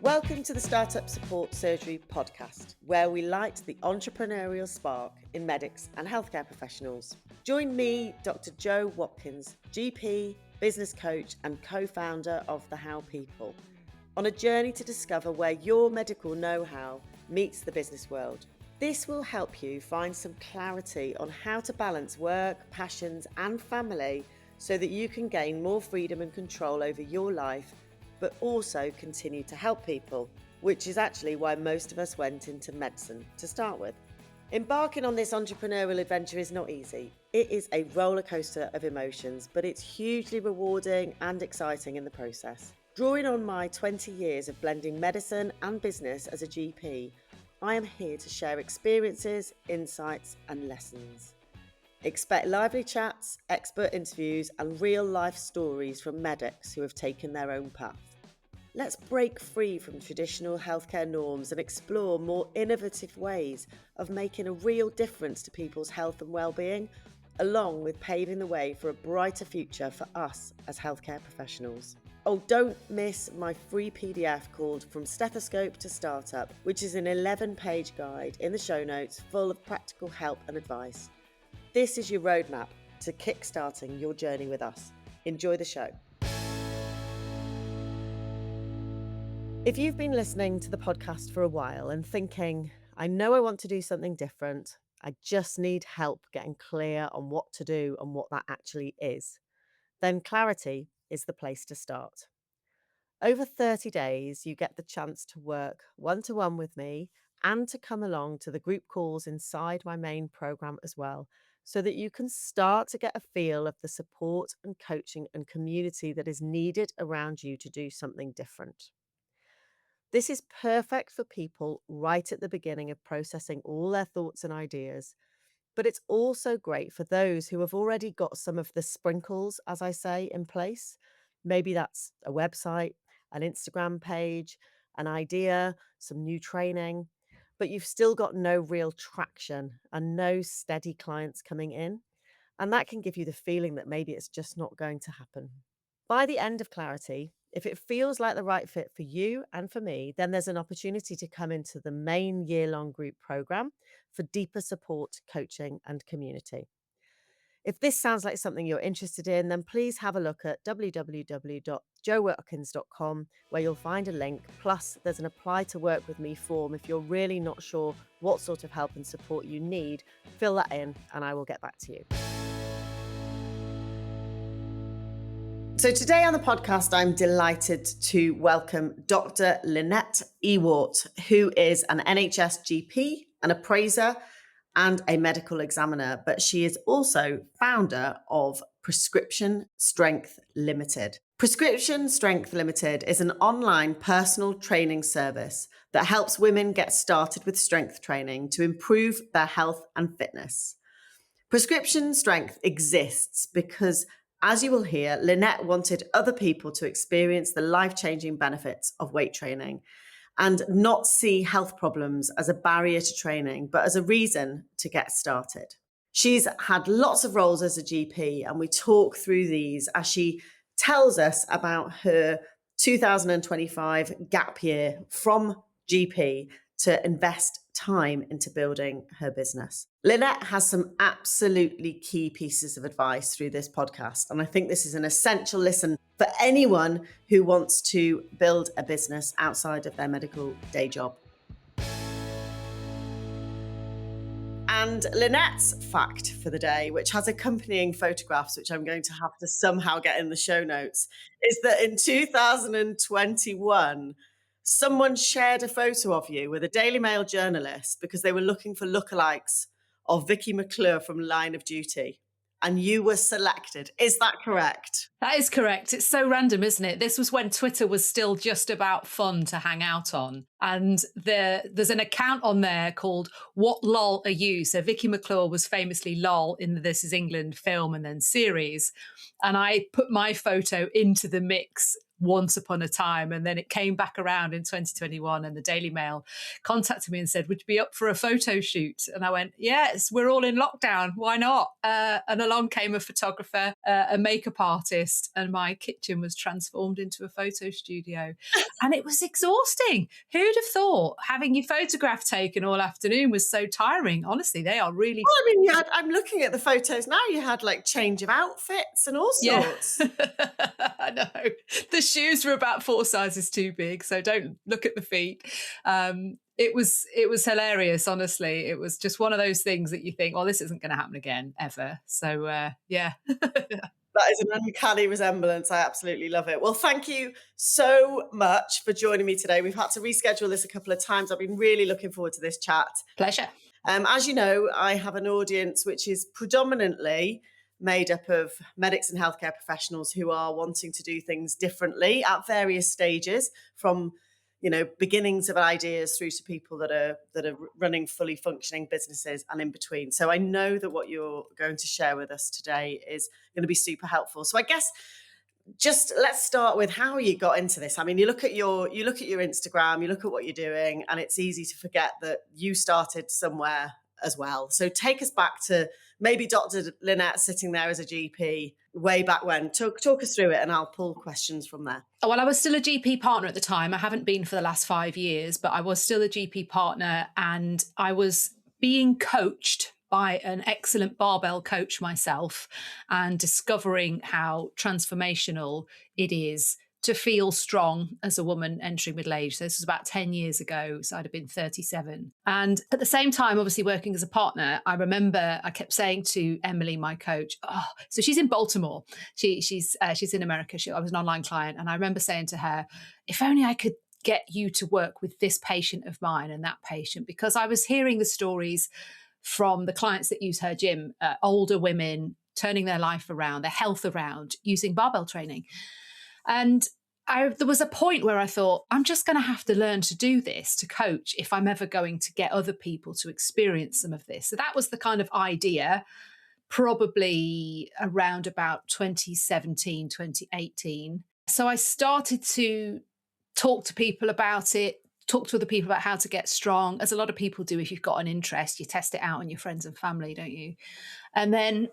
Welcome to the Startup Support Surgery podcast, where we light the entrepreneurial spark in medics and healthcare professionals. Join me, Dr. Jo Watkins, GP, business coach and co-founder of The How People, on a journey to discover where your medical know-how meets the business world. This will help you find some clarity on how to balance work, passions and family so that you can gain more freedom and control over your life, but also continue to help people, which is actually why most of us went into medicine to start with. Embarking on this entrepreneurial adventure is not easy. It is a roller coaster of emotions, but it's hugely rewarding and exciting in the process. Drawing on my 20 years of blending medicine and business as a GP, I am here to share experiences, insights, and lessons. Expect lively chats, expert interviews, and real-life stories from medics who have taken their own path. Let's break free from traditional healthcare norms and explore more innovative ways of making a real difference to people's health and well-being, along with paving the way for a brighter future for us as healthcare professionals. Oh, don't miss my free PDF called From Stethoscope to Startup, which is an 11-page guide in the show notes full of practical help and advice. This is your roadmap to kickstarting your journey with us. Enjoy the show. If you've been listening to the podcast for a while and thinking, I know I want to do something different, I just need help getting clear on what to do and what that actually is, then Clarity is the place to start. Over 30 days, you get the chance to work one-to-one with me and to come along to the group calls inside my main program as well, so that you can start to get a feel of the support and coaching and community that is needed around you to do something different. This is perfect for people right at the beginning of processing all their thoughts and ideas, but it's also great for those who have already got some of the sprinkles, as I say, in place. Maybe that's a website, an Instagram page, an idea, some new training, but you've still got no real traction and no steady clients coming in. And that can give you the feeling that maybe it's just not going to happen. By the end of Clarity, if it feels like the right fit for you and for me, then there's an opportunity to come into the main year-long group program for deeper support, coaching, and community. If this sounds like something you're interested in, then please have a look at www.jowatkins.com, where you'll find a link. Plus, there's an apply to work with me form if you're really not sure what sort of help and support you need. Fill that in and I will get back to you. So today on the podcast, I'm delighted to welcome Dr. Lynette Ewart, who is an NHS GP, an appraiser, and a medical examiner, but she is also founder of Prescription Strength Limited. Prescription Strength Limited is an online personal training service that helps women get started with strength training to improve their health and fitness. Prescription Strength exists because, as you will hear, Lynette wanted other people to experience the life-changing benefits of weight training and not see health problems as a barrier to training, but as a reason to get started. She's had lots of roles as a GP, and we talk through these as she tells us about her 2025 gap year from GP to invest time into building her business. Lynette has some absolutely key pieces of advice through this podcast, and I think this is an essential listen for anyone who wants to build a business outside of their medical day job. And Lynette's fact for the day, which has accompanying photographs, which I'm going to have to somehow get in the show notes, is that in 2021, someone shared a photo of you with a Daily Mail journalist because they were looking for lookalikes of Vicky McClure from Line of Duty. And you were selected. Is that correct? That is correct. It's so random, isn't it? This was when Twitter was still just about fun to hang out on. And there's an account on there called What Lol Are You? So Vicky McClure was famously Lol in the This Is England film and then series. And I put my photo into the mix once upon a time. And then it came back around in 2021 and the Daily Mail contacted me and said, would you be up for a photo shoot? And I went, yes, we're all in lockdown. Why not? And along came a photographer, a makeup artist, and my kitchen was transformed into a photo studio. And it was exhausting. Who'd have thought having your photograph taken all afternoon was so tiring? Honestly, they are really... Well, I mean, I'm looking at the photos now. You had like change of outfits and all sorts. I know. The shoes were about 4 sizes too big, so don't look at the feet. It was hilarious, honestly. It was just one of those things that you think, well, this isn't going to happen again, ever. So, yeah. That is an uncanny resemblance. I absolutely love it. Well, thank you so much for joining me today. We've had to reschedule this a couple of times. I've been really looking forward to this chat. Pleasure. As you know, I have an audience which is predominantly made up of medics and healthcare professionals who are wanting to do things differently at various stages, from beginnings of ideas through to people that are running fully functioning businesses and in between. So I know that what you're going to share with us today is going to be super helpful. So I guess just let's start with how you got into this. I mean, you look at your Instagram, you look at what you're doing, and it's easy to forget that you started somewhere as well. So take us back to maybe Dr. Lynette sitting there as a GP way back when. Talk us through it and I'll pull questions from there. Well, I was still a GP partner at the time. I haven't been for the last 5 years, but I was still a GP partner, and I was being coached by an excellent barbell coach myself, and discovering how transformational it is to feel strong as a woman entering middle age. So this was about 10 years ago. So I'd have been 37. And at the same time, obviously working as a partner, I remember I kept saying to Emily, my coach, so she's in Baltimore. She's in America. I was an online client. And I remember saying to her, if only I could get you to work with this patient of mine and that patient, because I was hearing the stories from the clients that use her gym, older women turning their life around, their health around, using barbell training. And there was a point where I thought, I'm just going to have to learn to do this, to coach, if I'm ever going to get other people to experience some of this. So that was the kind of idea, probably around about 2017, 2018. So I started to talk to people about it, talk to other people about how to get strong, as a lot of people do. If you've got an interest, you test it out on your friends and family, don't you? And then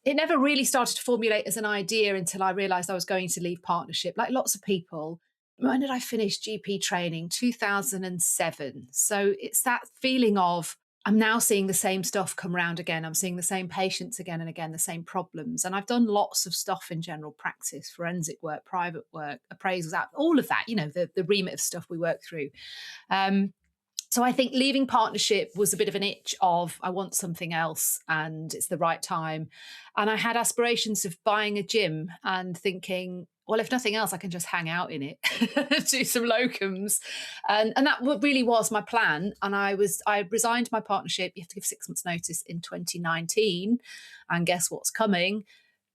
it never really started to formulate as an idea until I realised I was going to leave partnership. Like lots of people, when did I finish GP training? 2007. So it's that feeling of, I'm now seeing the same stuff come round again. I'm seeing the same patients again and again, the same problems. And I've done lots of stuff in general practice, forensic work, private work, appraisals, all of that, the remit of stuff we work through. So I think leaving partnership was a bit of an itch of, I want something else and it's the right time. And I had aspirations of buying a gym and thinking, well, if nothing else, I can just hang out in it, do some locums. And that really was my plan. And I resigned my partnership. You have to give 6 months notice in 2019. And guess what's coming?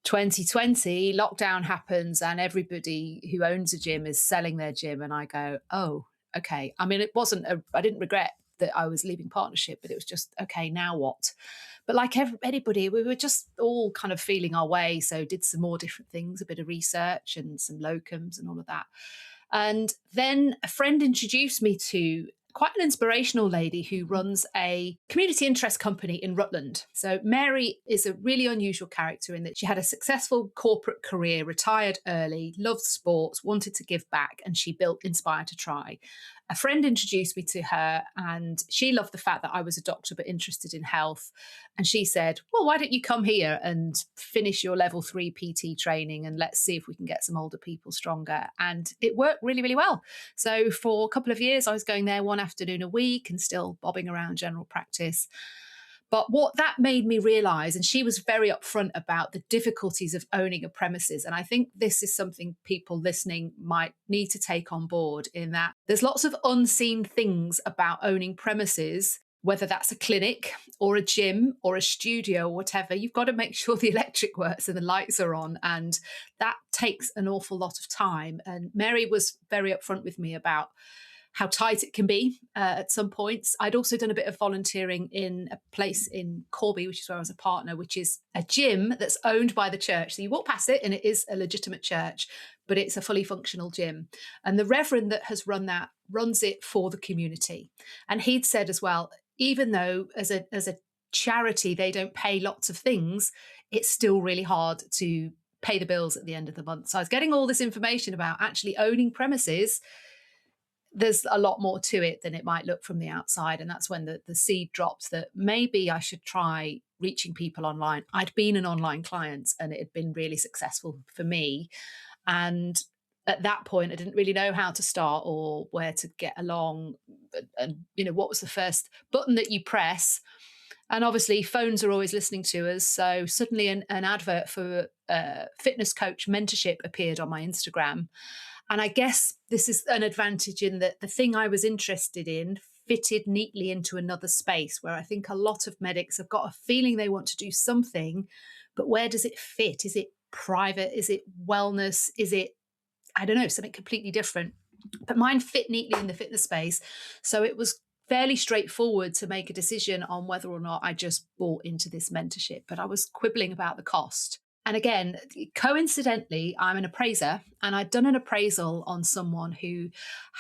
2020, lockdown happens and everybody who owns a gym is selling their gym. And I go, oh, okay. I mean, I didn't regret that I was leaving partnership, but it was just, okay, now what? But like anybody, we were just all kind of feeling our way. So did some more different things, a bit of research and some locums and all of that. And then a friend introduced me to quite an inspirational lady who runs a community interest company in Rutland. So Mary is a really unusual character in that she had a successful corporate career, retired early, loved sports, wanted to give back, and she built Inspire to Try. A friend introduced me to her, and she loved the fact that I was a doctor but interested in health. And she said, well, why don't you come here and finish your level 3 PT training, and let's see if we can get some older people stronger. And it worked really, really well. So for a couple of years, I was going there one afternoon a week and still bobbing around general practice. But what that made me realise, and she was very upfront about the difficulties of owning a premises. And I think this is something people listening might need to take on board, in that there's lots of unseen things about owning premises, whether that's a clinic or a gym or a studio or whatever. You've got to make sure the electric works and the lights are on. And that takes an awful lot of time. And Mary was very upfront with me about how tight it can be at some points. I'd also done a bit of volunteering in a place in Corby, which is where I was a partner, which is a gym that's owned by the church. So you walk past it and it is a legitimate church, but it's a fully functional gym. And the reverend that has run that runs it for the community. And he'd said as well, even though as a charity they don't pay lots of things, it's still really hard to pay the bills at the end of the month. So I was getting all this information about actually owning premises. There's a lot more to it than it might look from the outside. And that's when the seed dropped that maybe I should try reaching people online. I'd been an online client and it had been really successful for me. And at that point, I didn't really know how to start or where to get along. And, what was the first button that you press? And obviously, phones are always listening to us. So suddenly an advert for fitness coach mentorship appeared on my Instagram. And I guess this is an advantage in that the thing I was interested in fitted neatly into another space where I think a lot of medics have got a feeling they want to do something, but where does it fit? Is it private? Is it wellness? Is it, I don't know, something completely different? But mine fit neatly in the fitness space. So it was fairly straightforward to make a decision on whether or not I just bought into this mentorship, but I was quibbling about the cost. And again, coincidentally, I'm an appraiser and I'd done an appraisal on someone who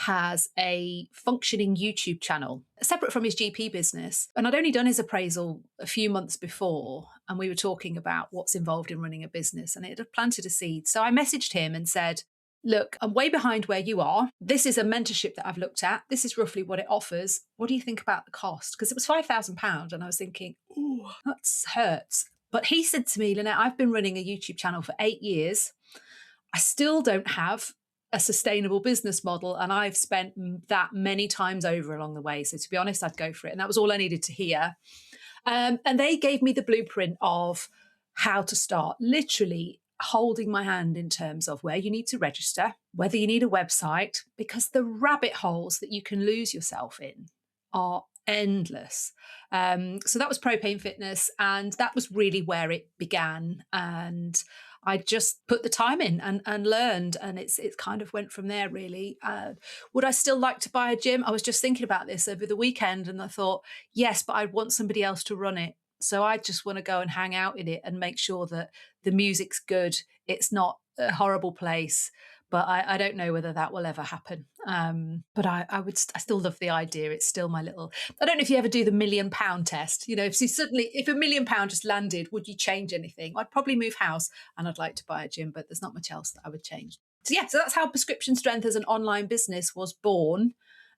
has a functioning YouTube channel, separate from his GP business. And I'd only done his appraisal a few months before, and we were talking about what's involved in running a business, and it had planted a seed. So I messaged him and said, look, I'm way behind where you are. This is a mentorship that I've looked at. This is roughly what it offers. What do you think about the cost? Because it was £5,000 and I was thinking, ooh, that hurts. But he said to me, Lynette, I've been running a YouTube channel for 8 years. I still don't have a sustainable business model. And I've spent that many times over along the way. So to be honest, I'd go for it. And that was all I needed to hear. And they gave me the blueprint of how to start, literally holding my hand in terms of where you need to register, whether you need a website, because the rabbit holes that you can lose yourself in are endless. So that was Propane Fitness, and that was really where it began. And I just put the time in and learned, and it kind of went from there, really. Would I still like to buy a gym? I was just thinking about this over the weekend, and I thought, yes, but I'd want somebody else to run it. So I just want to go and hang out in it and make sure that the music's good. It's not a horrible place. But I don't know whether that will ever happen. But I still love the idea. It's still my little, I don't know if you ever do the £1 million test. If £1 million just landed, would you change anything? I'd probably move house and I'd like to buy a gym, but there's not much else that I would change. So that's how Prescription Strength as an online business was born.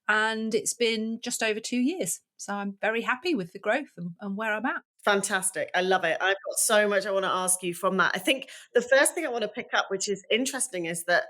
And it's been just over 2 years. So I'm very happy with the growth and where I'm at. Fantastic. I love it. I've got so much I want to ask you from that. I think the first thing I want to pick up, which is interesting, is that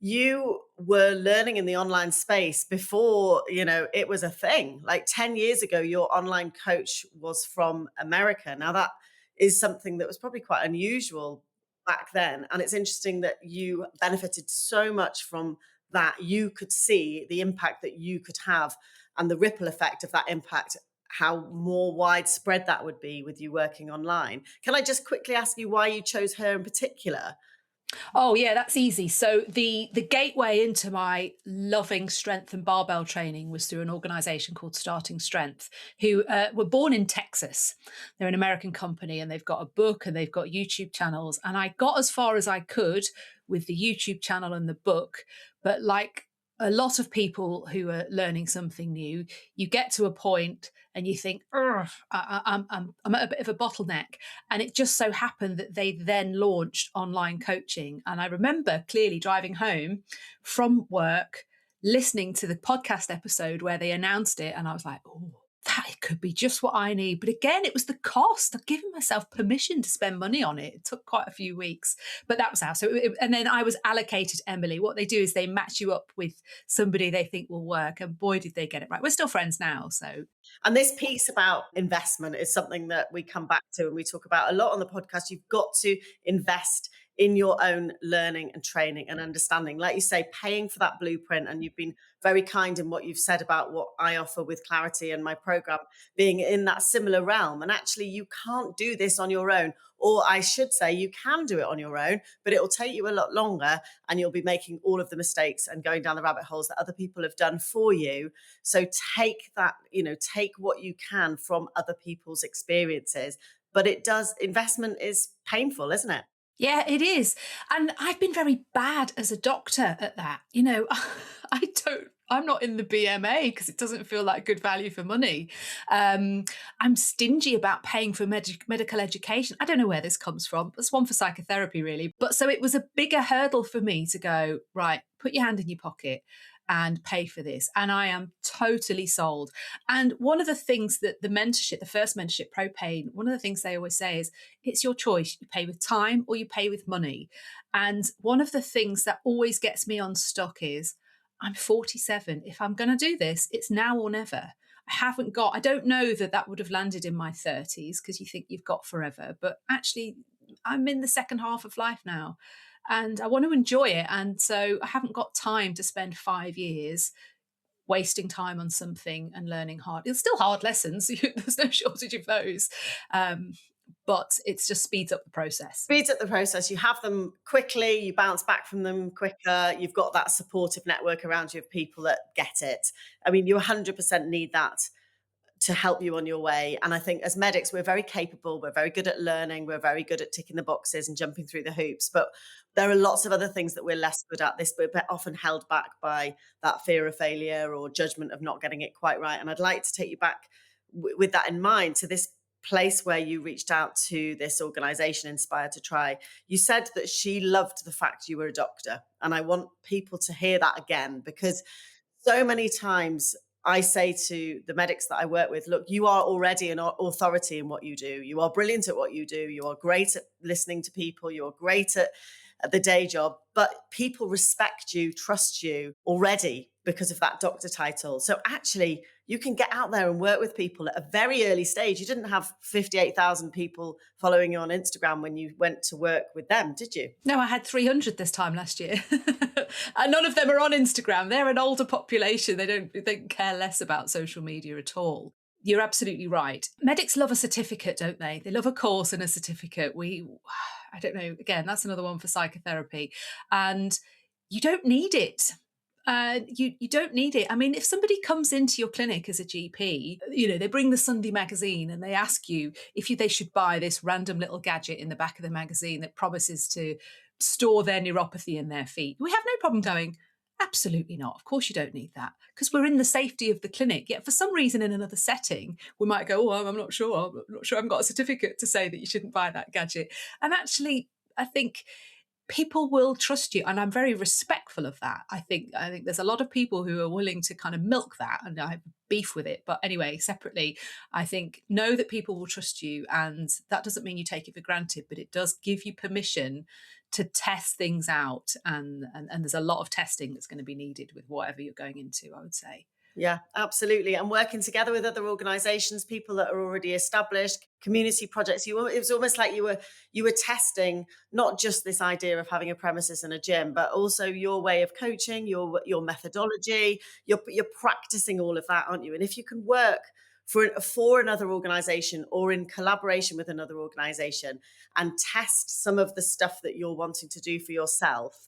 you were learning in the online space before, it was a thing. Like 10 years ago, your online coach was from America. Now that is something that was probably quite unusual back then. And it's interesting that you benefited so much from that. You could see the impact that you could have and the ripple effect of that impact, how more widespread that would be with you working online. Can I just quickly ask you why you chose her in particular? Oh yeah, that's easy. So the gateway into my loving strength and barbell training was through an organization called Starting Strength, who were born in Texas. They're an American company and they've got a book and they've got YouTube channels. And I got as far as I could with the YouTube channel and the book. But like a lot of people who are learning something new, you get to a point and you think, I'm at a bit of a bottleneck. And it just so happened that they then launched online coaching. And I remember clearly driving home from work, listening to the podcast episode where they announced it. And I was like, oh, that could be just what I need. But again, it was the cost. I've given myself permission to spend money on it. It took quite a few weeks, but that was how. And then I was allocated Emily. What they do is they match you up with somebody they think will work. And boy, did they get it right. We're still friends now. So. And this piece about investment is something that we come back to and we talk about a lot on the podcast. You've got to invest in your own learning and training and understanding. Like you say, paying for that blueprint. And you've been very kind in what you've said about what I offer with Clarity and my program being in that similar realm. And actually, you can't do this on your own. Or I should say, you can do it on your own, but it will take you a lot longer and you'll be making all of the mistakes and going down the rabbit holes that other people have done for you. So take that, take what you can from other people's experiences. But investment is painful, isn't it? Yeah, it is. And I've been very bad as a doctor at that. I'm not in the BMA because it doesn't feel like good value for money. I'm stingy about paying for medical education. I don't know where this comes from. It's one for psychotherapy, really. But so it was a bigger hurdle for me to go, right, put your hand in your pocket and pay for this. And I am totally sold. And one of the things that the first mentorship, Propane, one of the things they always say is it's your choice. You pay with time or you pay with money. And one of the things that always gets me unstuck is I'm 47. If I'm going to do this, it's now or never. I don't know that would have landed in my 30s because you think you've got forever. But actually, I'm in the second half of life now and I want to enjoy it. And so I haven't got time to spend 5 years wasting time on something and learning hard. It's still hard lessons. There's no shortage of those. But it just speeds up the process. Speeds up the process. You have them quickly, you bounce back from them quicker. You've got that supportive network around you of people that get it. I mean, you 100% need that to help you on your way. And I think as medics, we're very capable. We're very good at learning. We're very good at ticking the boxes and jumping through the hoops. But there are lots of other things that we're less good at. We're often held back by that fear of failure or judgment of not getting it quite right. And I'd like to take you back with that in mind to this place where you reached out to this organization, Inspire to Try. You said that she loved the fact you were a doctor. And I want people to hear that again, because so many times I say to the medics that I work with, look, you are already an authority in what you do. You are brilliant at what you do. You are great at listening to people. You are great at the day job, but people respect you, trust you already because of that doctor title. So actually, you can get out there and work with people at a very early stage. You didn't have 58,000 people following you on Instagram when you went to work with them, did you? No, I had 300 this time last year. And none of them are on Instagram. They're an older population. They care less about social media at all. You're absolutely right. Medics love a certificate, don't they? They love a course and a certificate. I don't know, again, that's another one for psychotherapy. And you don't need it. You don't need it. I mean, if somebody comes into your clinic as a GP, they bring the Sunday magazine and they ask you if they should buy this random little gadget in the back of the magazine that promises to store their neuropathy in their feet. We have no problem going, absolutely not. Of course you don't need that because we're in the safety of the clinic. Yet for some reason in another setting, we might go, oh, I'm not sure. I'm not sure I haven't got a certificate to say that you shouldn't buy that gadget. And actually, I think people will trust you. And I'm very respectful of that. I think there's a lot of people who are willing to kind of milk that, and I have beef with it. But anyway, separately, I think know that people will trust you. And that doesn't mean you take it for granted, but it does give you permission to test things out. And there's a lot of testing that's going to be needed with whatever you're going into, I would say. Yeah, absolutely. And working together with other organizations, people that are already established, community projects. It was almost like you were testing not just this idea of having a premises and a gym, but also your way of coaching, your methodology. You're practicing all of that, aren't you? And if you can work for another organization or in collaboration with another organization and test some of the stuff that you're wanting to do for yourself,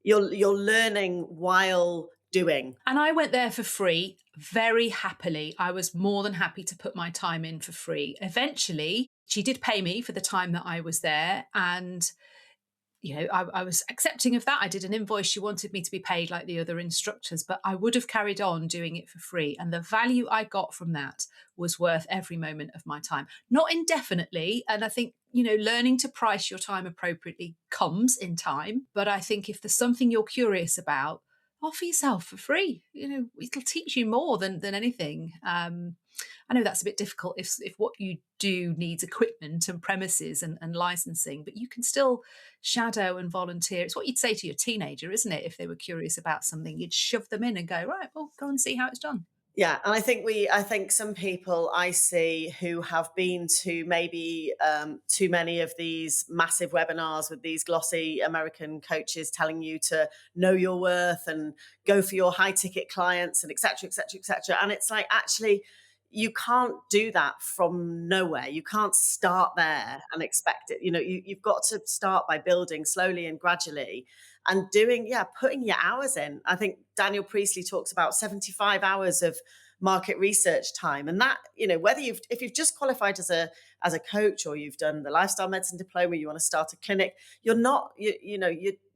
you're learning while doing. And I went there for free, very happily. I was more than happy to put my time in for free. Eventually, she did pay me for the time that I was there. And, I was accepting of that. I did an invoice. She wanted me to be paid like the other instructors, but I would have carried on doing it for free. And the value I got from that was worth every moment of my time, not indefinitely. And I think, learning to price your time appropriately comes in time. But I think if there's something you're curious about, offer yourself for free. It'll teach you more than anything. I know that's a bit difficult if what you do needs equipment and premises and licensing, but you can still shadow and volunteer. It's what you'd say to your teenager, isn't it? If they were curious about something, you'd shove them in and go, right, well, go and see how it's done. Yeah, and I think some people I see who have been to maybe too many of these massive webinars with these glossy American coaches telling you to know your worth and go for your high ticket clients and et cetera, et cetera, et cetera. And it's like, actually, you can't do that from nowhere. You can't start there and expect it. You've got to start by building slowly and gradually and putting your hours in. I think Daniel Priestley talks about 75 hours of market research time. And that, whether if you've just qualified as a coach, or you've done the lifestyle medicine diploma, you want to start a clinic,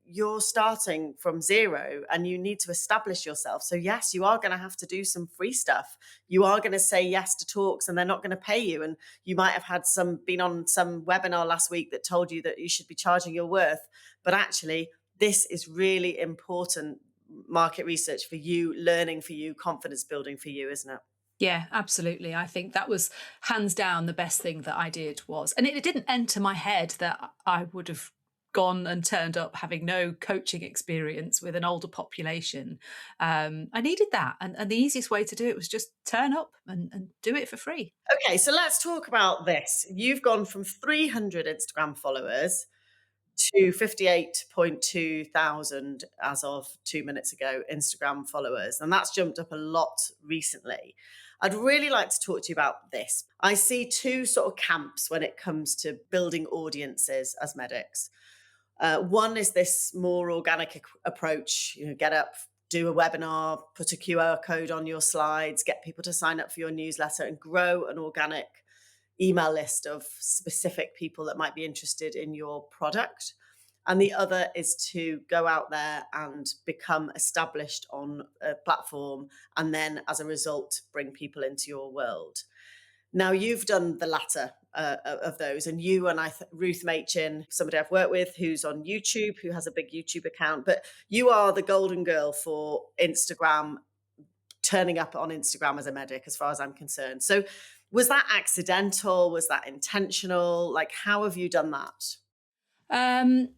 you're starting from zero and you need to establish yourself. So yes, you are going to have to do some free stuff. You are going to say yes to talks and they're not going to pay you. And you might have been on some webinar last week that told you that you should be charging your worth. But actually, this is really important market research for you, learning for you, confidence building for you, isn't it? Yeah, absolutely. I think that was hands down the best thing that I did was, and it didn't enter my head that I would have gone and turned up having no coaching experience with an older population. I needed that. And the easiest way to do it was just turn up and do it for free. Okay, so let's talk about this. You've gone from 300 Instagram followers to 58.2 thousand as of 2 minutes ago, Instagram followers. And that's jumped up a lot recently. I'd really like to talk to you about this. I see two sort of camps when it comes to building audiences as medics. One is this more organic approach, get up, do a webinar, put a QR code on your slides, get people to sign up for your newsletter and grow an organic email list of specific people that might be interested in your product. And the other is to go out there and become established on a platform and then as a result, bring people into your world. Now, you've done the latter of those, and you and Ruth Machin, somebody I've worked with who's on YouTube, who has a big YouTube account, but you are the golden girl for Instagram, turning up on Instagram as a medic, as far as I'm concerned. So was that accidental? Was that intentional? Like, how have you done that? Um,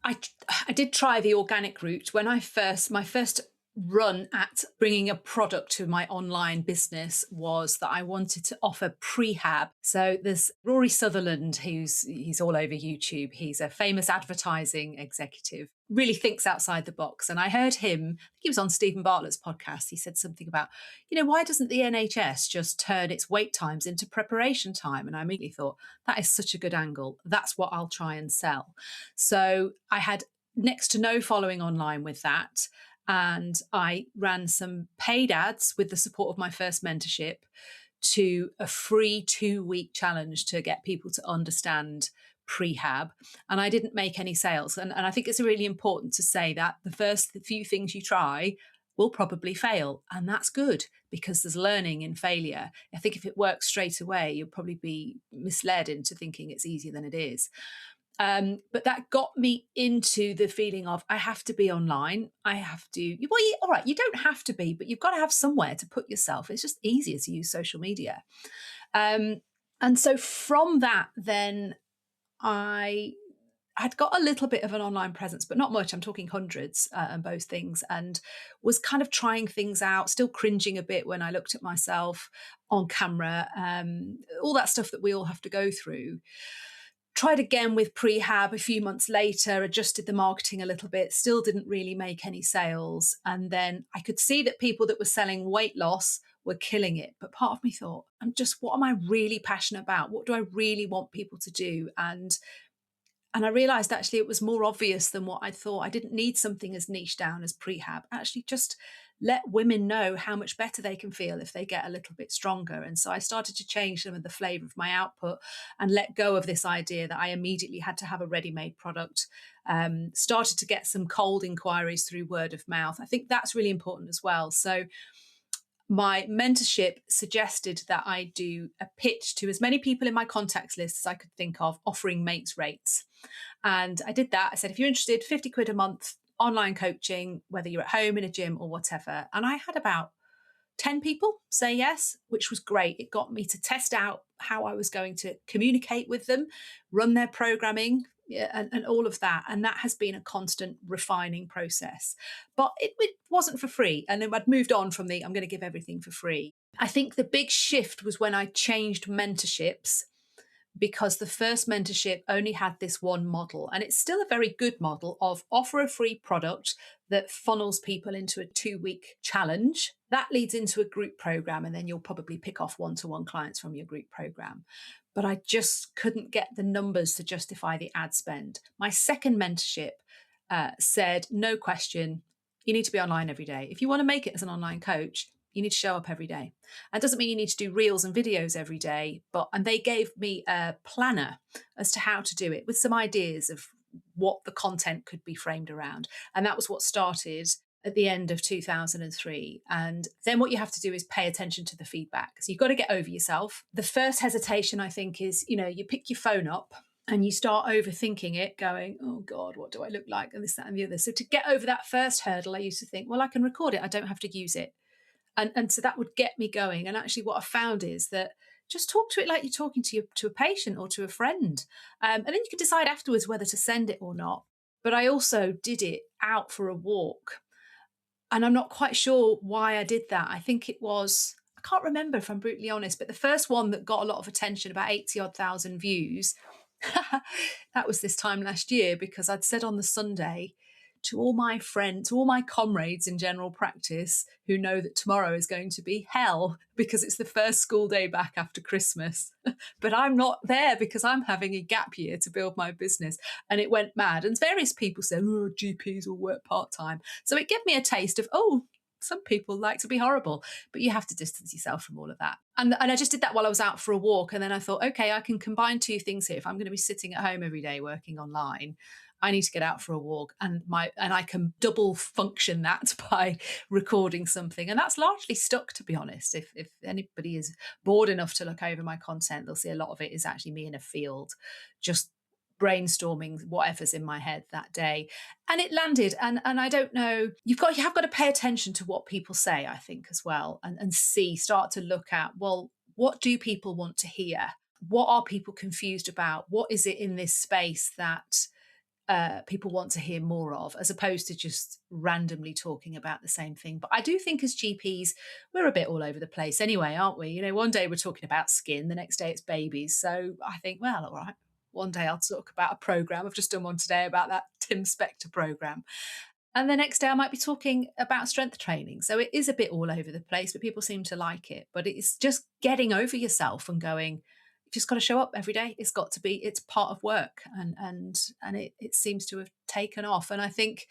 I did try the organic route when my first run at bringing a product to my online business was that I wanted to offer prehab. So there's Rory Sutherland, he's all over YouTube. He's a famous advertising executive, really thinks outside the box. And I heard him, I think he was on Stephen Bartlett's podcast. He said something about, why doesn't the NHS just turn its wait times into preparation time? And I immediately thought, that is such a good angle. That's what I'll try and sell. So I had next to no following online with that. And I ran some paid ads with the support of my first mentorship to a free 2-week challenge to get people to understand prehab. And I didn't make any sales. And I think it's really important to say that the first few things you try will probably fail. And that's good because there's learning in failure. I think if it works straight away, you'll probably be misled into thinking it's easier than it is. But that got me into the feeling of I have to be online. I have to, all right, you don't have to be, but you've got to have somewhere to put yourself. It's just easier to use social media. And so from that, then I'd got a little bit of an online presence, but not much. I'm talking hundreds and both things, and was kind of trying things out, still cringing a bit when I looked at myself on camera, all that stuff that we all have to go through. Tried again with prehab a few months later, adjusted the marketing a little bit, still didn't really make any sales. And then I could see that people that were selling weight loss were killing it. But part of me thought, what am I really passionate about? What do I really want people to do? And I realized actually it was more obvious than what I thought. I didn't need something as niche down as prehab. Actually, just let women know how much better they can feel if they get a little bit stronger. And so I started to change some of the flavor of my output and let go of this idea that I immediately had to have a ready-made product. Started to get some cold inquiries through word of mouth. I think that's really important as well. So my mentorship suggested that I do a pitch to as many people in my contacts list as I could think of, offering mates rates. And I did that. I said, if you're interested, 50 quid a month, online coaching, whether you're at home, in a gym or whatever. And I had about 10 people say yes, which was great. It got me to test out how I was going to communicate with them, run their programming, Yeah, and all of that. And that has been a constant refining process. But it wasn't for free. And then I'd moved on from the I'm going to give everything for free. I think the big shift was when I changed mentorships, because the first mentorship only had this one model. And it's still a very good model of offer a free product that funnels people into a 2-week challenge. That leads into a group program, and then you'll probably pick off one-to-one clients from your group program. But I just couldn't get the numbers to justify the ad spend. My second mentorship said, no question, you need to be online every day. If you want to make it as an online coach, you need to show up every day. That doesn't mean you need to do reels and videos every day, and they gave me a planner as to how to do it with some ideas of what the content could be framed around. And that was what started at the end of 2003. And then what you have to do is pay attention to the feedback. So you've got to get over yourself. The first hesitation, I think, is, you pick your phone up and you start overthinking it, going, oh God, what do I look like? And this, that, and the other. So to get over that first hurdle, I used to think, well, I can record it. I don't have to use it. And so that would get me going. And actually what I found is that just talk to it like you're talking to a patient or to a friend. And then you can decide afterwards whether to send it or not. But I also did it out for a walk. And I'm not quite sure why I did that. I think it was, I can't remember if I'm brutally honest, but the first one that got a lot of attention, about 80 odd thousand views, that was this time last year, because I'd said on the Sunday to all my friends, to all my comrades in general practice who know that tomorrow is going to be hell because it's the first school day back after Christmas. But I'm not there because I'm having a gap year to build my business. And it went mad. And various people said, oh, GPs will work part-time. So it gave me a taste of, oh, some people like to be horrible, but you have to distance yourself from all of that. And I just did that while I was out for a walk. And then I thought, okay, I can combine two things here. If I'm going to be sitting at home every day working online, I need to get out for a walk, and I can double function that by recording something. And that's largely stuck, to be honest. If anybody is bored enough to look over my content, they'll see a lot of it is actually me in a field, just brainstorming whatever's in my head that day. And it landed. And I don't know, you have got to pay attention to what people say, I think, as well, and start to look at, well, what do people want to hear? What are people confused about? What is it in this space that people want to hear more of, as opposed to just randomly talking about the same thing. But I do think as GPs, we're a bit all over the place anyway, aren't we? One day we're talking about skin, the next day it's babies. So I think, well, all right, one day I'll talk about a program. I've just done one today about that Tim Spector program. And the next day I might be talking about strength training. So it is a bit all over the place, but people seem to like it. But it's just getting over yourself and going, you've just got to show up every day. It's part of work. And it seems to have taken off. And I think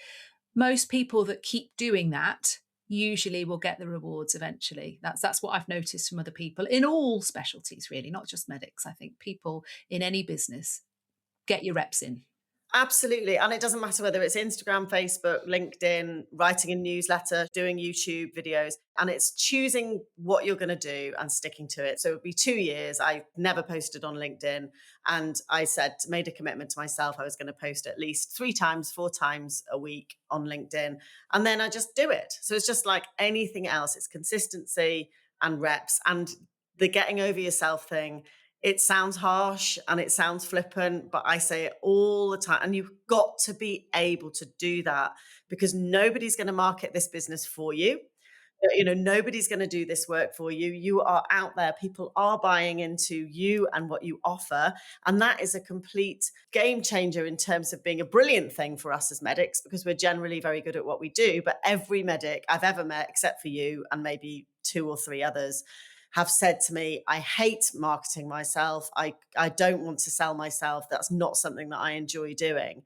most people that keep doing that usually will get the rewards eventually. That's what I've noticed from other people in all specialties, really, not just medics. I think people in any business, get your reps in. Absolutely. And it doesn't matter whether it's Instagram, Facebook, LinkedIn, writing a newsletter, doing YouTube videos. And it's choosing what you're going to do and sticking to it. So it would be 2 years. I never posted on LinkedIn. And I made a commitment to myself. I was going to post at least 3 times, 4 times a week on LinkedIn. And then I just do it. So it's just like anything else. It's consistency and reps, and the getting over yourself thing. It sounds harsh and it sounds flippant, but I say it all the time. And you've got to be able to do that, because nobody's going to market this business for you. Nobody's going to do this work for you. You are out there. People are buying into you and what you offer. And that is a complete game changer in terms of being a brilliant thing for us as medics, because we're generally very good at what we do. But every medic I've ever met, except for you and maybe 2 or 3 others, have said to me, I hate marketing myself. I don't want to sell myself. That's not something that I enjoy doing.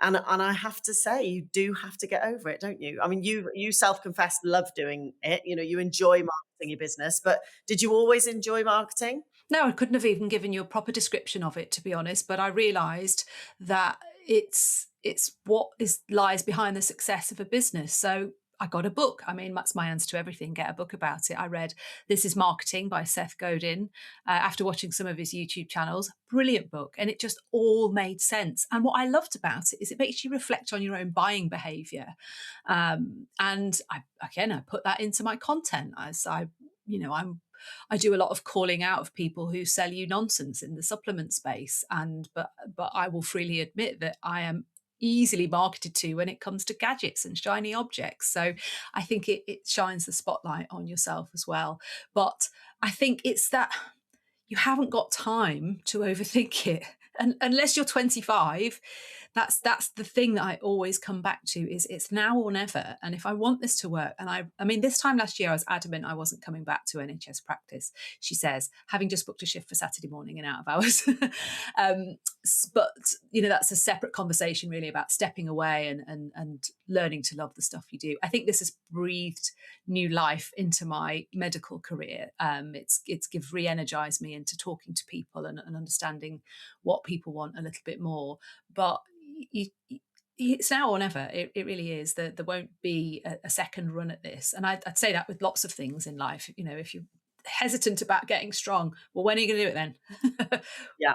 And I have to say, you do have to get over it, don't you? I mean, you self-confessed love doing it. You enjoy marketing your business, but did you always enjoy marketing? No, I couldn't have even given you a proper description of it, to be honest. But I realised that it's what lies behind the success of a business. So I got a book. I mean, that's my answer to everything. Get a book about it. I read This is Marketing by Seth Godin after watching some of his YouTube channels. Brilliant book. And it just all made sense. And what I loved about it is it makes you reflect on your own buying behaviour. And I put that into my content. I'm I do a lot of calling out of people who sell you nonsense in the supplement space. But I will freely admit that I am easily marketed to when it comes to gadgets and shiny objects. So I think it shines the spotlight on yourself as well. But I think it's that you haven't got time to overthink it. And unless you're 25, that's the thing that I always come back to is it's now or never. And if I want this to work, and I mean, this time last year, I was adamant I wasn't coming back to NHS practice, she says, having just booked a shift for Saturday morning in out of hours. But, that's a separate conversation really about stepping away and learning to love the stuff you do. I think this has breathed new life into my medical career. It's re-energized me into talking to people and understanding what people want a little bit more. But it's now or never. It really is. There won't be a second run at this. And I'd say that with lots of things in life. If you're hesitant about getting strong, well, when are you going to do it then? Yeah.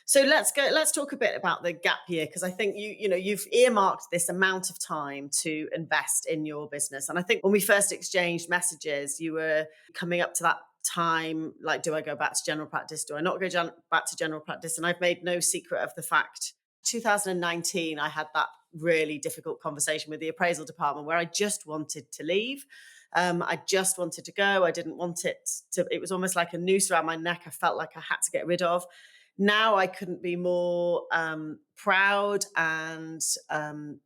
So let's talk a bit about the gap year, because I think you've earmarked this amount of time to invest in your business. And I think when we first exchanged messages, you were coming up to that time, like, do I go back to general practice? Do I not go back to general practice? And I've made no secret of the fact 2019, I had that really difficult conversation with the appraisal department where I just wanted to leave. I just wanted to go. I didn't want it was almost like a noose around my neck. I felt like I had to get rid of. Now I couldn't be more proud and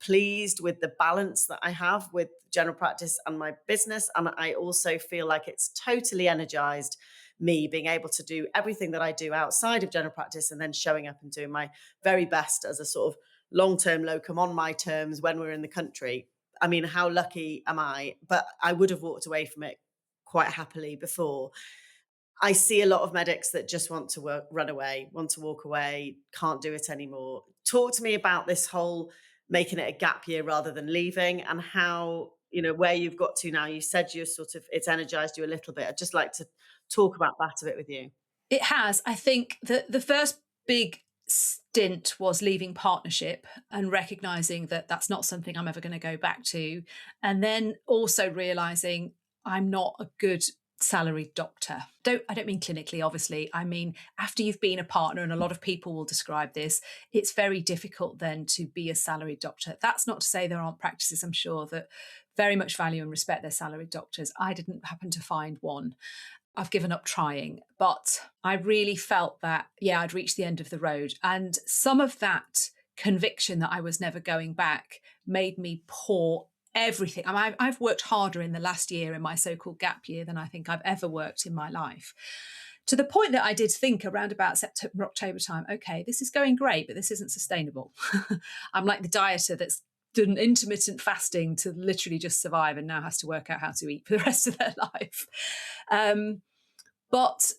pleased with the balance that I have with general practice and my business. And I also feel like it's totally energized me being able to do everything that I do outside of general practice and then showing up and doing my very best as a sort of long-term locum on my terms when we're in the country. I mean, how lucky am I? But I would have walked away from it quite happily before. I see a lot of medics that just want to run away, want to walk away, can't do it anymore. Talk to me about this whole making it a gap year rather than leaving, and how, where you've got to now. You said it's energized you a little bit. I'd just like to talk about that a bit with you. It has. I think that the first big stint was leaving partnership and recognizing that that's not something I'm ever going to go back to. And then also realizing I'm not a good salaried doctor. I don't mean clinically, obviously. I mean, after you've been a partner, and a lot of people will describe this, it's very difficult then to be a salaried doctor. That's not to say there aren't practices, I'm sure, that very much value and respect their salaried doctors. I didn't happen to find one. I've given up trying, but I really felt that, I'd reached the end of the road. And some of that conviction that I was never going back made me pour everything. I mean, I've worked harder in the last year in my so-called gap year than I think I've ever worked in my life. To the point that I did think around about September, October time, okay, this is going great, but this isn't sustainable. I'm like the dieter that's done intermittent fasting to literally just survive and now has to work out how to eat for the rest of their life. But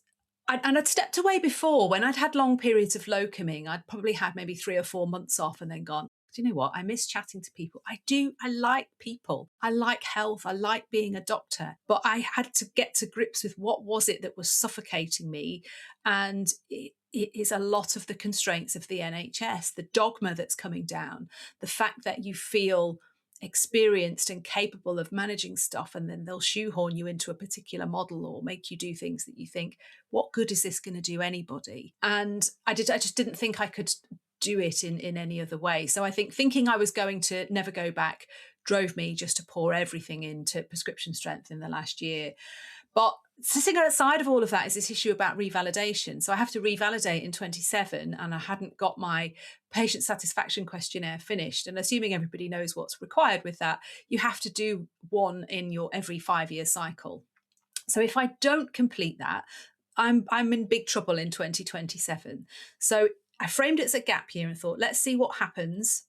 I'd stepped away before when I'd had long periods of locuming. I'd probably had maybe 3 or 4 months off and then gone, do you know what? I miss chatting to people. I do. I like people. I like health. I like being a doctor. But I had to get to grips with what was it that was suffocating me. And it is a lot of the constraints of the NHS, the dogma that's coming down, the fact that you feel experienced and capable of managing stuff, and then they'll shoehorn you into a particular model or make you do things that you think, what good is this going to do anybody? And I just didn't think I could do it in any other way. So I think thinking I was going to never go back drove me just to pour everything into prescription strength in the last year. But sitting outside of all of that is this issue about revalidation. So I have to revalidate in 27, and I hadn't got my patient satisfaction questionnaire finished. And assuming everybody knows what's required with that, you have to do one in your every 5-year cycle. So if I don't complete that, I'm in big trouble in 2027. So I framed it as a gap year and thought, let's see what happens.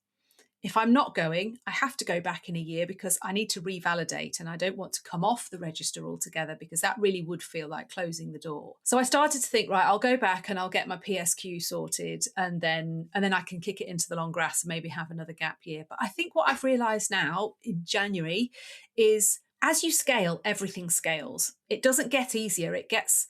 If I'm not going, I have to go back in a year because I need to revalidate, and I don't want to come off the register altogether because that really would feel like closing the door. So I started to think, right, I'll go back and I'll get my PSQ sorted, and then I can kick it into the long grass and maybe have another gap year. But I think what I've realised now in January is as you scale, everything scales. It doesn't get easier. It gets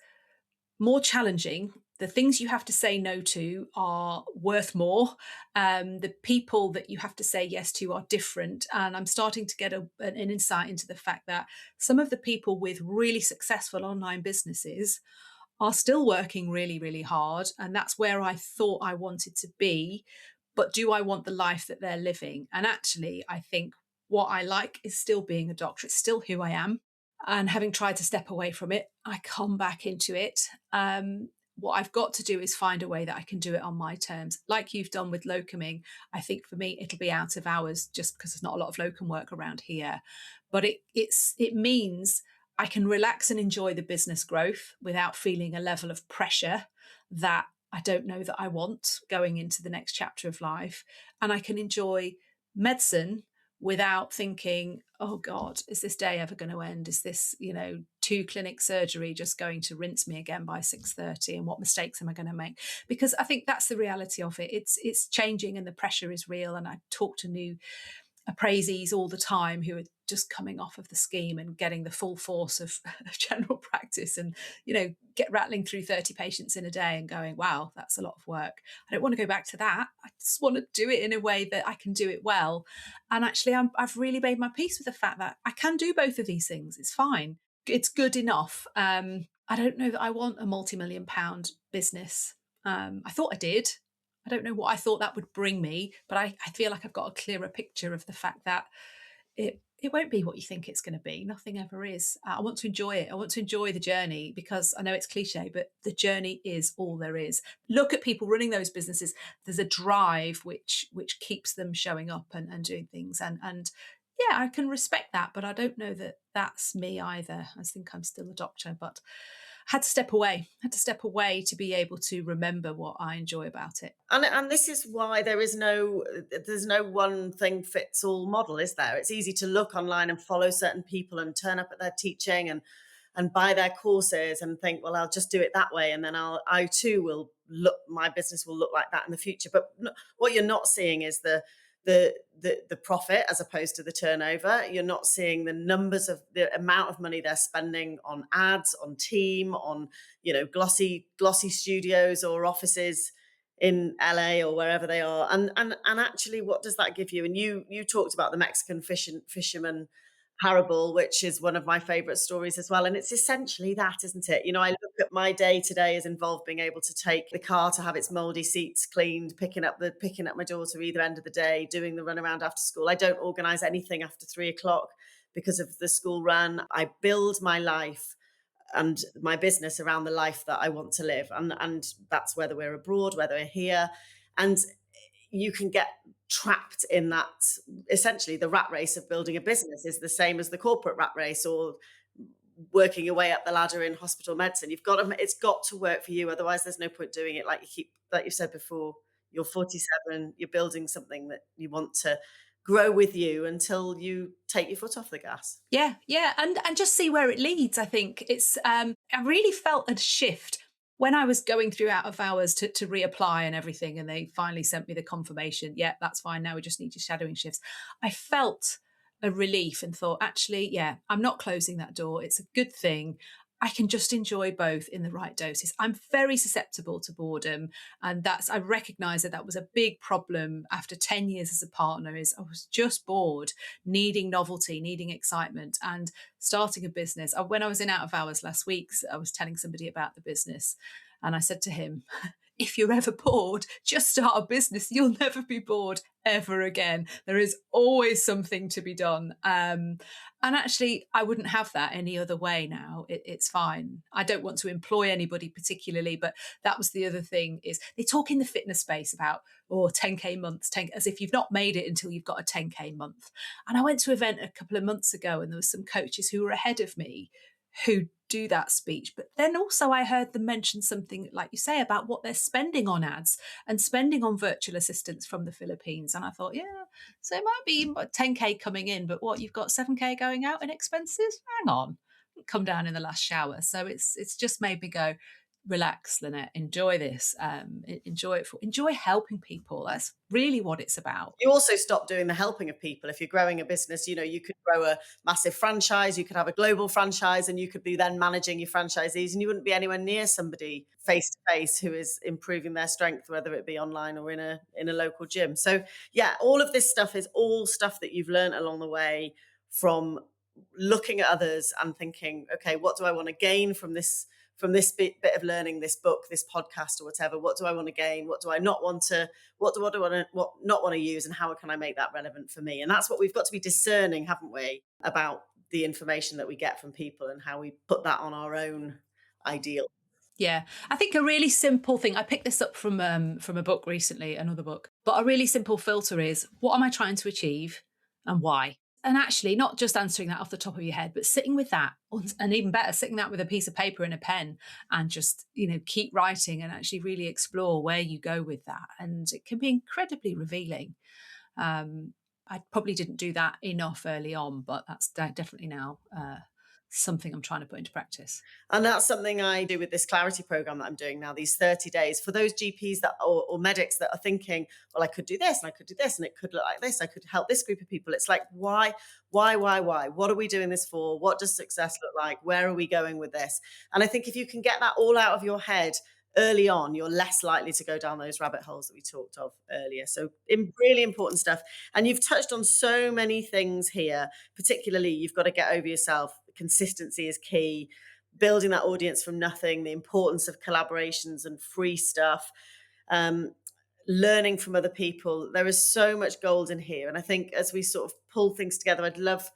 more challenging The things you have to say no to are worth more. The people that you have to say yes to are different. And I'm starting to get an insight into the fact that some of the people with really successful online businesses are still working really, really hard. And that's where I thought I wanted to be. But do I want the life that they're living? And actually, I think what I like is still being a doctor. It's still who I am. And having tried to step away from it, I come back into it. What I've got to do is find a way that I can do it on my terms, like you've done with locuming. I think for me, it'll be out of hours just because there's not a lot of locum work around here. But it means I can relax and enjoy the business growth without feeling a level of pressure that I don't know that I want going into the next chapter of life. And I can enjoy medicine without thinking, oh God, is this day ever going to end? Is this, 2-clinic surgery just going to rinse me again by 6:30? And what mistakes am I going to make? Because I think that's the reality of it. It's changing and the pressure is real. And I talk to new appraisees all the time who are just coming off of the scheme and getting the full force of general practice and get rattling through 30 patients in a day and going, wow, that's a lot of work. I don't want to go back to that. I just want to do it in a way that I can do it well. And actually I've really made my peace with the fact that I can do both of these things. It's fine, it's good enough. I don't know that I want a multi-million-pound business. I thought I did. I don't know what I thought that would bring me, but I feel like I've got a clearer picture of the fact that it won't be what you think it's going to be. Nothing ever is. I want to enjoy it. I want to enjoy the journey, because I know it's cliche, but the journey is all there is. Look at people running those businesses. There's a drive which keeps them showing up and doing things. And yeah, I can respect that, but I don't know that that's me either. I think I'm still a doctor, but had to step away to be able to remember what I enjoy about it. And this is why there's no one thing fits all model, is there? It's easy to look online and follow certain people and turn up at their teaching and buy their courses and think, well, I'll just do it that way, and then I too will look, my business will look like that in the future. But what you're not seeing is the profit as opposed to the turnover. You're not seeing the numbers of the amount of money they're spending on ads, on team, on glossy studios or offices in LA or wherever they are. And actually, what does that give you? And you talked about the Mexican fisherman parable, which is one of my favorite stories as well. And it's essentially that, isn't it? I look at my day today as involved being able to take the car to have its moldy seats cleaned, picking up my daughter either end of the day, doing the run around after school. I don't organize anything after 3 o'clock because of the school run. I build my life and my business around the life that I want to live. And that's whether we're abroad, whether we're here. And you can get trapped in that. Essentially, the rat race of building a business is the same as the corporate rat race, or working your way up the ladder in hospital medicine. It's got to work for you, otherwise there's no point doing it. Like you said before, you're 47, you're building something that you want to grow with you until you take your foot off the gas. Yeah, and just see where it leads. I think it's I really felt a shift when I was going through out of hours to reapply and everything, and they finally sent me the confirmation. Yeah, that's fine. Now we just need your shadowing shifts. I felt a relief and thought, actually, yeah, I'm not closing that door. It's a good thing. I can just enjoy both in the right doses. I'm very susceptible to boredom. And I recognize that was a big problem after 10 years as a partner. Is I was just bored, needing novelty, needing excitement, and starting a business. When I was in out of hours last week, I was telling somebody about the business, and I said to him, if you're ever bored, just start a business. You'll never be bored ever again. There is always something to be done. And actually, I wouldn't have that any other way now. It's fine. I don't want to employ anybody particularly, but that was the other thing. Is they talk in the fitness space about 10K months, as if you've not made it until you've got a 10K month. And I went to an event a couple of months ago, and there were some coaches who were ahead of me who do that speech. But then also I heard them mention something, like you say, about what they're spending on ads and spending on virtual assistants from the Philippines. And I thought, yeah, so it might be 10K coming in, but what, you've got 7K going out in expenses? Hang on, come down in the last shower. So it's just made me go, relax, Lynette, enjoy this, enjoy helping people. That's really what it's about. You also stop doing the helping of people. If you're growing a business, you could grow a massive franchise, you could have a global franchise, and you could be then managing your franchisees, and you wouldn't be anywhere near somebody face to face who is improving their strength, whether it be online or in a local gym. So yeah, all of this stuff is all stuff that you've learned along the way from looking at others and thinking, okay, what do I want to gain from this bit of learning, this book, this podcast, or whatever? What do I want to gain? What do I not want to? What do I not want to use? And how can I make that relevant for me? And that's what we've got to be discerning, haven't we, about the information that we get from people and how we put that on our own ideal. Yeah, I think a really simple thing, I picked this up from a book recently, another book, but a really simple filter is, what am I trying to achieve and why? And actually, not just answering that off the top of your head, but sitting with that, and even better, sitting that with a piece of paper and a pen, and just, keep writing and actually really explore where you go with that. And it can be incredibly revealing. I probably didn't do that enough early on, but that's definitely now something I'm trying to put into practice. And that's something I do with this clarity program that I'm doing now, these 30 days for those GPs or medics that are thinking, well, I could do this and I could do this and it could look like this. I could help this group of people. It's like, why? What are we doing this for? What does success look like? Where are we going with this? And I think if you can get that all out of your head early on, you're less likely to go down those rabbit holes that we talked of earlier. So really important stuff. And you've touched on so many things here, particularly you've got to get over yourself. Consistency is key. Building that audience from nothing, the importance of collaborations and free stuff, learning from other people. There is so much gold in here. And I think as we sort of pull things together, I'd love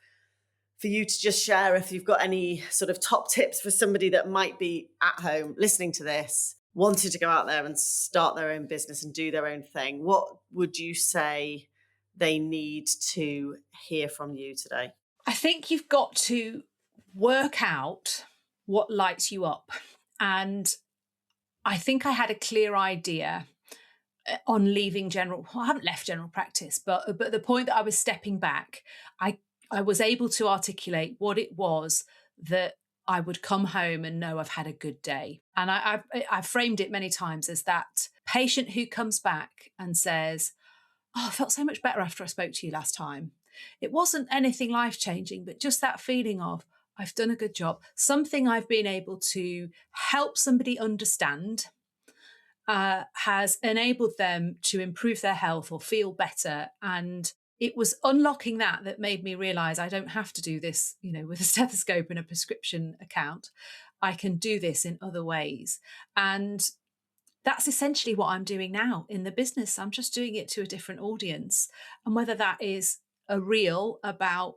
for you to just share if you've got any sort of top tips for somebody that might be at home listening to this, wanted to go out there and start their own business and do their own thing. What would you say they need to hear from you today? I think you've got to work out what lights you up. And I think I had a clear idea on leaving I haven't left general practice, but the point that I was stepping back, I was able to articulate what it was that I would come home and know I've had a good day. And I've framed it many times as that patient who comes back and says, oh, I felt so much better after I spoke to you last time. It wasn't anything life-changing, but just that feeling of, I've done a good job. Something I've been able to help somebody understand has enabled them to improve their health or feel better. And it was unlocking that made me realize I don't have to do this, with a stethoscope and a prescription account. I can do this in other ways. And that's essentially what I'm doing now in the business. I'm just doing it to a different audience. And whether that is a reel about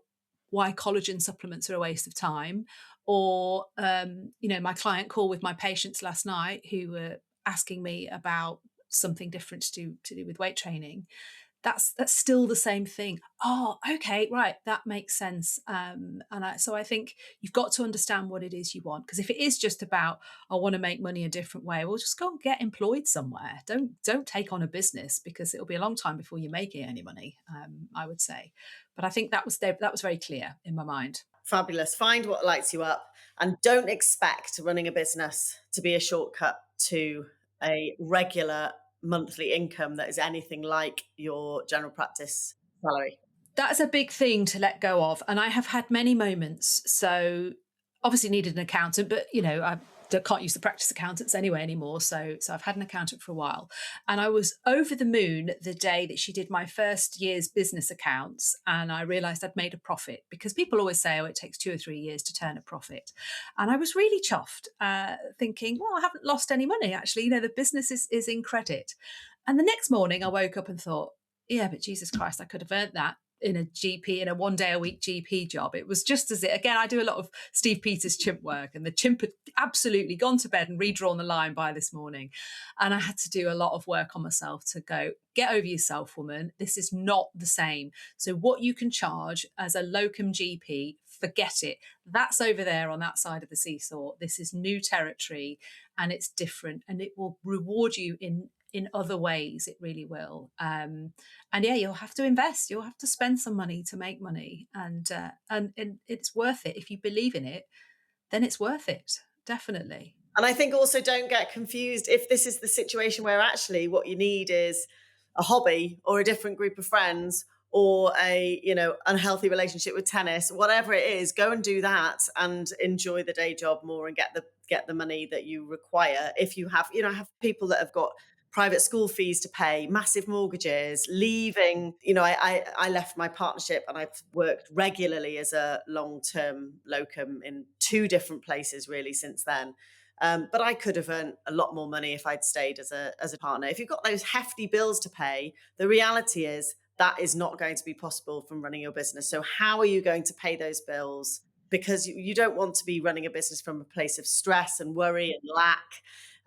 why collagen supplements are a waste of time, or, my client call with my patients last night who were asking me about something different to do with weight training, that's still the same thing. Oh, okay, right, that makes sense. So I think you've got to understand what it is you want, because if it is just about, I want to make money a different way, well, just go and get employed somewhere. Don't take on a business, because it'll be a long time before you're making any money. I would say, but I think that was very clear in my mind. Fabulous. Find what lights you up, and don't expect running a business to be a shortcut to a regular monthly income that is anything like your general practice salary. That's a big thing to let go of. And I have had many moments. So obviously needed an accountant, but I can't use the practice accountants anyway anymore. So I've had an accountant for a while. And I was over the moon the day that she did my first year's business accounts. And I realized I'd made a profit, because people always say, oh, it takes 2 or 3 years to turn a profit. And I was really chuffed, thinking, well, I haven't lost any money. Actually, the business is in credit. And the next morning I woke up and thought, yeah, but Jesus Christ, I could have earned that in a 1 day a week GP job. It was just as again, I do a lot of Steve Peters' chimp work, and the chimp had absolutely gone to bed and redrawn the line by this morning. And I had to do a lot of work on myself to go, get over yourself, woman. This is not the same. So what you can charge as a locum GP, forget it. That's over there on that side of the seesaw. This is new territory, and it's different, and it will reward you in other ways. It really will. And yeah, you'll have to invest. You'll have to spend some money to make money, and it's worth it. If you believe in it, then it's worth it. Definitely. And I think also don't get confused if this is the situation where actually what you need is a hobby or a different group of friends or a, unhealthy relationship with tennis, whatever it is, go and do that and enjoy the day job more and get the money that you require. If you have, I have people that have got private school fees to pay, massive mortgages, leaving, I left my partnership and I've worked regularly as a long-term locum in 2 different places really since then. But I could have earned a lot more money if I'd stayed as a partner. If you've got those hefty bills to pay, the reality is that is not going to be possible from running your business. So how are you going to pay those bills? Because you don't want to be running a business from a place of stress and worry and lack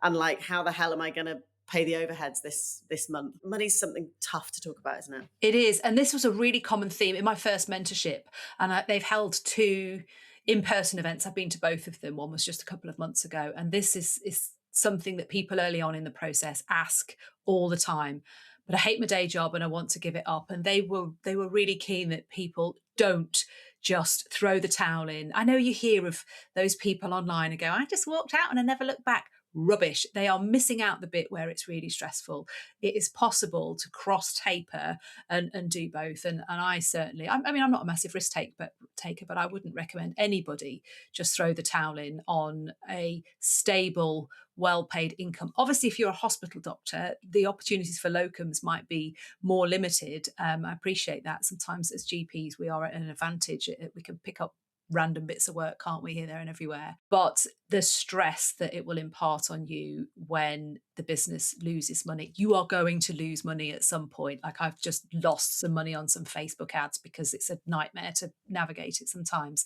and like, how the hell am I going to pay the overheads this month? Money's something tough to talk about, isn't it? It is. And this was a really common theme in my first mentorship. And they've held 2 in-person events. I've been to both of them. One was just a couple of months ago. And this is something that people early on in the process ask all the time. But I hate my day job and I want to give it up. And they were really keen that people don't just throw the towel in. I know you hear of those people online and go, I just walked out and I never looked back. Rubbish. They are missing out the bit where it's really stressful. It is possible to cross taper and do both. And I certainly, I'm not a massive risk taker, but I wouldn't recommend anybody just throw the towel in on a stable, well-paid income. Obviously, if you're a hospital doctor, the opportunities for locums might be more limited. I appreciate that. Sometimes as GPs, we are at an advantage. We can pick up random bits of work, can't we, here, there and everywhere. But the stress that it will impart on you when the business loses money, you are going to lose money at some point. Like I've just lost some money on some Facebook ads because it's a nightmare to navigate it sometimes.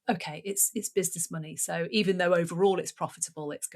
Okay, it's business money. So even though overall it's profitable, it's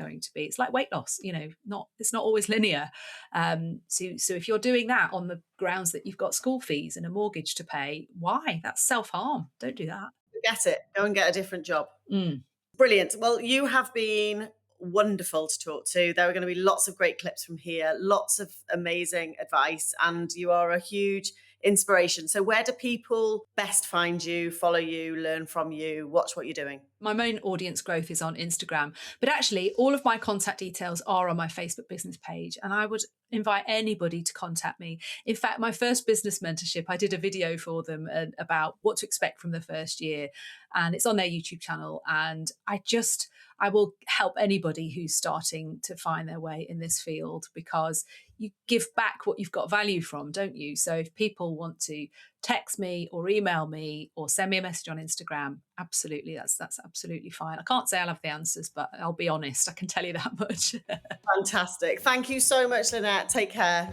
like weight loss, it's not always linear. So if you're doing that on the grounds that you've got school fees and a mortgage to pay, why? That's self-harm. Don't do that. Forget it. Go and get a different job. Mm. Brilliant. Well, you have been wonderful to talk to. There are going to be lots of great clips from here, lots of amazing advice, and you are a huge inspiration. So where do people best find you, follow you, learn from you, watch what you're doing? My main audience growth is on Instagram, but actually all of my contact details are on my Facebook business page, and I would invite anybody to contact me. In fact, my first business mentorship, I did a video for them about what to expect from the first year, and it's on their YouTube channel. And I will help anybody who's starting to find their way in this field, because you give back what you've got value from, don't you? So if people want to text me or email me or send me a message on Instagram, absolutely, that's absolutely fine. I can't say I'll have the answers, but I'll be honest, I can tell you that much. Fantastic. Thank you so much, Lynette. Take care.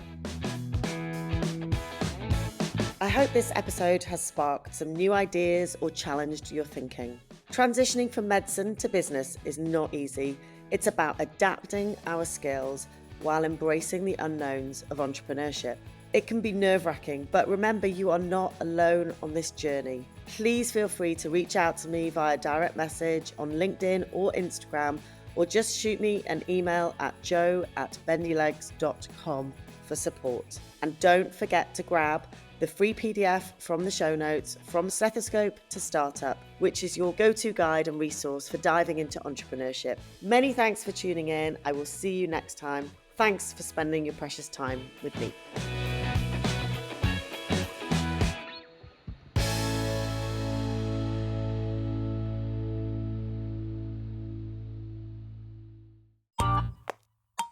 I hope this episode has sparked some new ideas or challenged your thinking. Transitioning from medicine to business is not easy. It's about adapting our skills while embracing the unknowns of entrepreneurship. It can be nerve-wracking, but remember, you are not alone on this journey. Please feel free to reach out to me via direct message on LinkedIn or Instagram, or just shoot me an email at joe@bendylegs.com for support. And don't forget to grab the free PDF from the show notes, From Stethoscope to Startup, which is your go-to guide and resource for diving into entrepreneurship. Many thanks for tuning in. I will see you next time. Thanks for spending your precious time with me.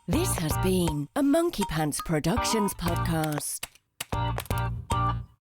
This has been a Monkey Pants Productions podcast.